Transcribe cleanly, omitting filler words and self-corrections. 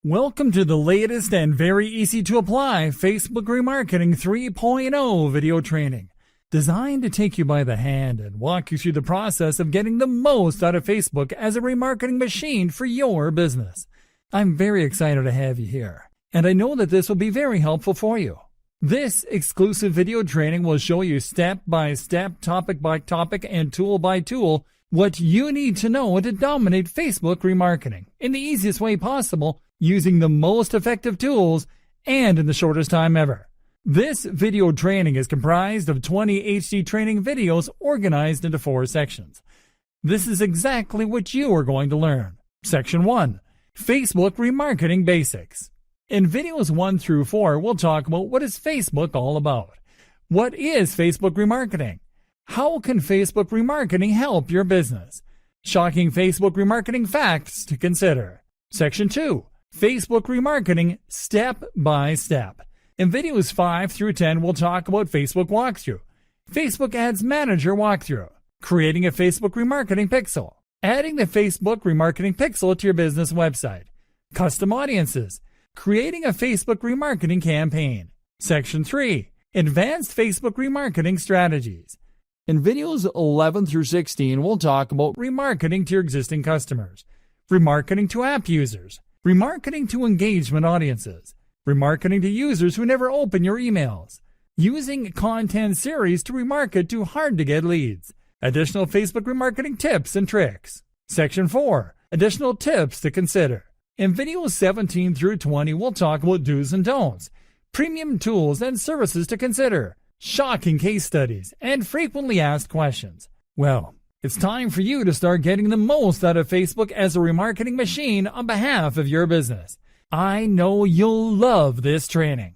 Welcome to the latest and very easy to apply Facebook Remarketing 3.0 video training, designed to take you by the hand and walk you through the process of getting the most out of Facebook as a remarketing machine for your business. I'm very excited to have you here, and I know that this will be very helpful for you. This exclusive video training will show you step by step, topic by topic, and tool by tool what you need to know to dominate Facebook remarketing in the easiest way possible, using the most effective tools and in the shortest time ever. This video training is comprised of 20 HD training videos organized into 4 sections. This is exactly what you are going to learn. Section 1. Facebook Remarketing Basics. In videos 1 through 4, we'll talk about what is Facebook all about. What is Facebook remarketing? How can Facebook remarketing help your business? Shocking Facebook remarketing facts to consider. Section 2. Facebook remarketing step by step. In videos 5 through 10, we'll talk about Facebook walkthrough, Facebook Ads Manager walkthrough, creating a Facebook remarketing pixel, adding the Facebook remarketing pixel to your business website, custom audiences, creating a Facebook remarketing campaign. Section 3. Advanced Facebook remarketing strategies. In videos 11 through 16, we'll talk about remarketing to your existing customers, remarketing to app users, remarketing to engagement audiences, remarketing to users who never open your emails, using content series to remarket to hard-to-get leads, additional Facebook remarketing tips and tricks. Section 4. Additional tips to consider. In videos 17 through 20, we'll talk about do's and don'ts, premium tools and services to consider, shocking case studies, and frequently asked questions. Well, it's time for you to start getting the most out of Facebook as a remarketing machine on behalf of your business. I know you'll love this training.